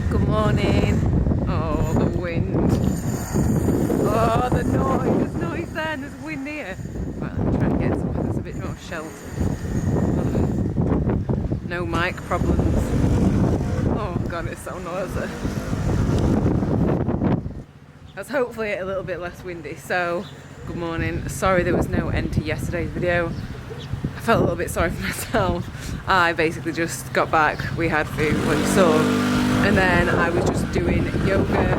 Good morning. Oh, the wind. Oh, the noise. There's noise there and there's wind here. Right, let me try and get somewhere that's a bit more sheltered. No mic problems. Oh god, it's so noisy. That's hopefully a little bit less windy. So, good morning. Sorry there was no end to yesterday's video. I felt a little bit sorry for myself. I basically just got back, we had food, what you saw, and then I was just doing yoga.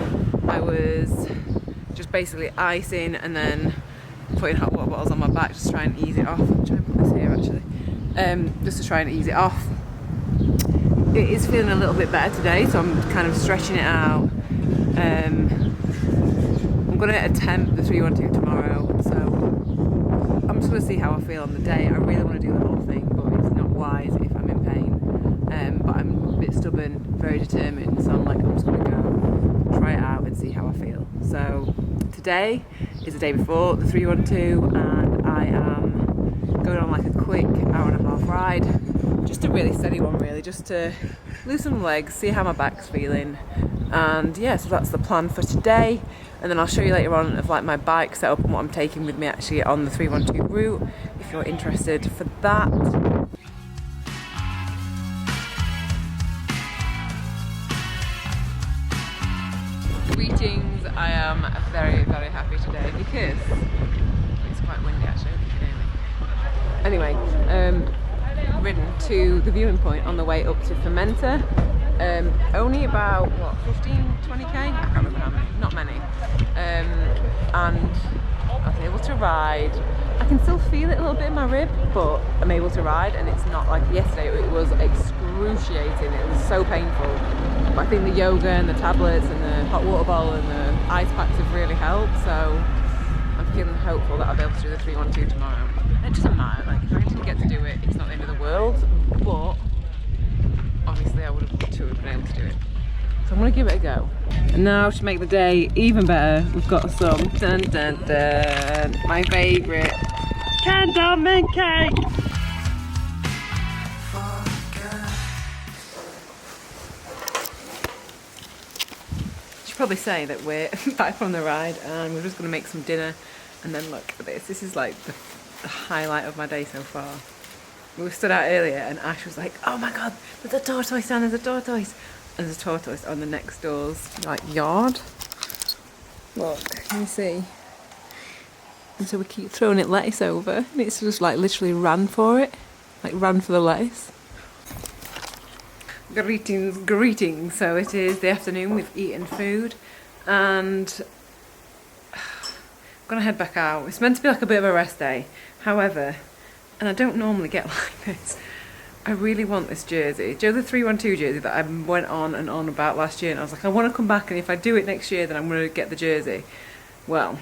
I was just basically icing and then putting hot water bottles on my back, just to try and ease it off. I'm trying to put this here actually, just to try and ease it off. It is feeling a little bit better today, so I'm kind of stretching it out. I'm going to attempt the 3-1-2 tomorrow, so I'm just going to see how I feel on the day. I really want to do the whole thing, but it's not wise if I'm in pain. But I'm a bit stubborn, very determined, so I'm like, I'm just going to go try it out and see how I feel. So today is the day before the 3-1-2, and I am going on like a quick hour-and-a-half ride. Just a really steady one really, just to lose some legs, see how my back's feeling. And yeah, so that's the plan for today. And then I'll show you later on of like my bike setup and what I'm taking with me actually on the 3-1-2 route, if you're interested for that. Greetings, I am very, very happy today because it's quite windy actually, if you can hear me. Anyway, ridden to the viewing point on the way up to Fermenta. Only about, what, 15-20k? I can't remember how many, not many. And I was able to ride. I can still feel it a little bit in my rib, but I'm able to ride, and it's not like yesterday. It was excruciating, it was so painful. But I think the yoga and the tablets and the hot water bottle and the ice packs have really helped, so I'm feeling hopeful that I'll be able to do the 3-1-2 tomorrow. It doesn't matter, like if I didn't get to do it, it's not the end of the world, but obviously I would have loved to have been able to do it. So I'm going to give it a go. And now to make the day even better, we've got some dun dun dun, my favourite candleman cake. You should probably say that we're back from the ride and we're just going to make some dinner. And then look at this. This is like the highlight of my day so far. We were stood out earlier and Ash was like, oh my god, there's a tortoise down, there's a tortoise. And there's a tortoise on the next door's like yard. Look, can you see? And so we keep throwing it lettuce over and it's just like literally ran for it. Like ran for the lettuce. Greetings, greetings. So it is the afternoon, we've eaten food and I'm gonna head back out. It's meant to be like a bit of a rest day. However, and I don't normally get like this, I really want this jersey. Do you know the 3-1-2 jersey that I went on and on about last year, and I was like, I want to come back and if I do it next year then I'm going to get the jersey. Well,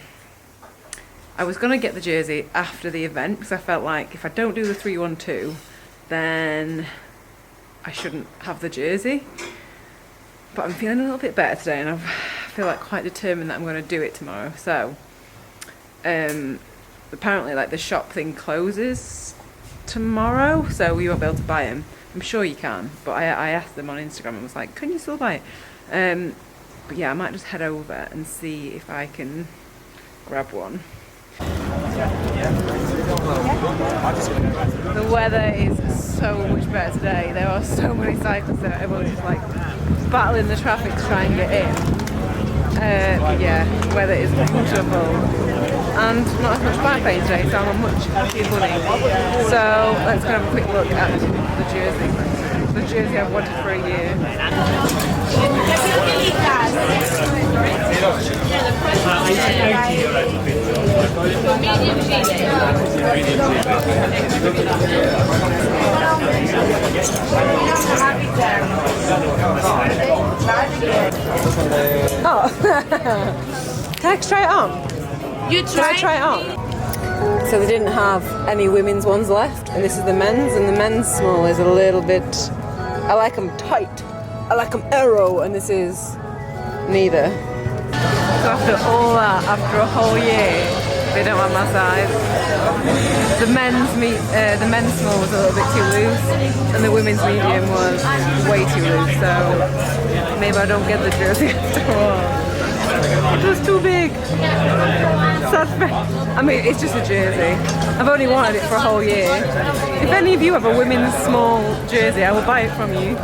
I was going to get the jersey after the event because I felt like if I don't do the 3-1-2 then I shouldn't have the jersey. But I'm feeling a little bit better today and I feel like quite determined that I'm going to do it tomorrow. So apparently like the shop thing closes tomorrow, so we won't be able to buy them. I'm sure you can, but I asked them on Instagram and was like, can you still buy it? But yeah, I might just head over and see if I can grab one. The weather is so much better today. There are so many cyclists there, everyone's just like battling the traffic to try and get in. Yeah, the weather is beautiful. And not as much back pain today, so I'm much happier bunny. So let's go have a quick look at the jersey. The jersey I've wanted for a year. Oh, can I try it on? You Can I try it on? So they didn't have any women's ones left, and this is the men's, and the men's small is a little bit, I like them tight, I like them arrow, and this is neither. So after all that, after a whole year, they don't have my size. The men's small was a little bit too loose, and the women's medium was way too loose, so maybe I don't get the jersey after all. It's just too big. I mean, it's just a jersey. I've only wanted it for a whole year. If any of you have a women's small jersey, I will buy it from you.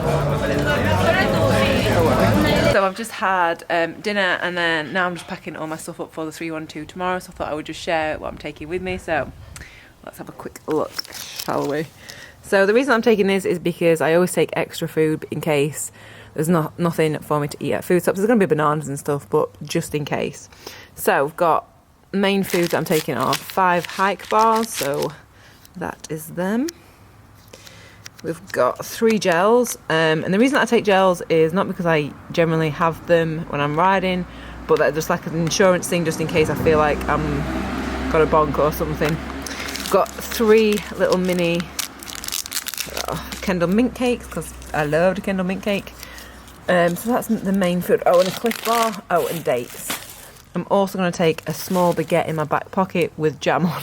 So I've just had dinner, and then now I'm just packing all my stuff up for the 312 tomorrow, so I thought I would just share what I'm taking with me. So let's have a quick look, shall we? So the reason I'm taking this is because I always take extra food in case there's nothing for me to eat at food stops. There's going to be bananas and stuff, but just in case. So I've got main foods that I'm taking are 5 hike bars, so that is them. We've got 3 gels, and the reason that I take gels is not because I generally have them when I'm riding, but they're just like an insurance thing, just in case I feel like I'm got a bonk or something. Got 3 little mini Kendall mint cakes, because I love the Kendall mint cake. So that's the main food. Oh, and a Cliff Bar. Oh, and dates. I'm also going to take a small baguette in my back pocket with jam on.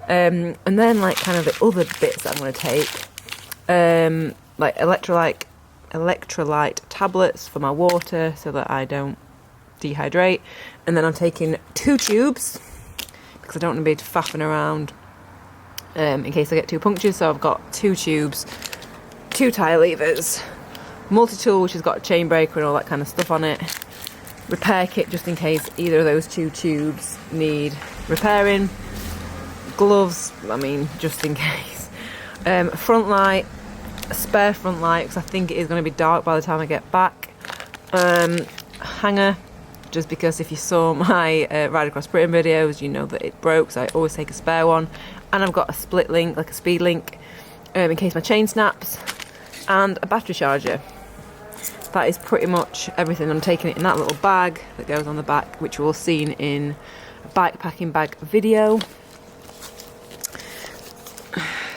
And then like kind of the other bits that I'm going to take, like electrolyte tablets for my water so that I don't dehydrate. And then I'm taking 2 tubes because I don't want to be faffing around in case I get 2 punctures. So I've got 2 tubes, 2 tyre levers, multi-tool which has got a chain breaker and all that kind of stuff on it, repair kit just in case either of those 2 tubes need repairing, gloves, I mean just in case, front light, a spare front light because I think it is going to be dark by the time I get back, hanger just because if you saw my Ride Across Britain videos you know that it broke, so I always take a spare one, and I've got a split link, like a speed link, in case my chain snaps, and a battery charger. That is pretty much everything. I'm taking it in that little bag that goes on the back, which we'll see in a bikepacking bag video.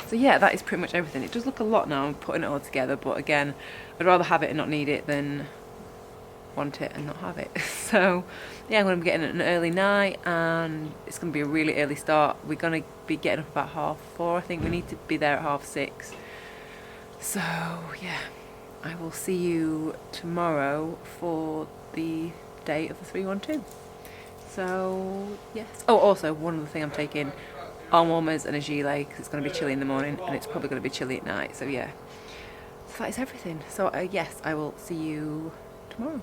So yeah, that is pretty much everything. It does look a lot now, I'm putting it all together, but again, I'd rather have it and not need it than want it and not have it. So yeah, I'm going to be getting an early night, and it's going to be a really early start. We're going to be getting up about 4:30. I think we need to be there at 6:30. So yeah, I will see you tomorrow for the day of the 312. So yes. Oh, also one other thing I'm taking, arm warmers and a gilet because it's going to be chilly in the morning and it's probably going to be chilly at night. So yeah, so that is everything. So yes, I will see you tomorrow.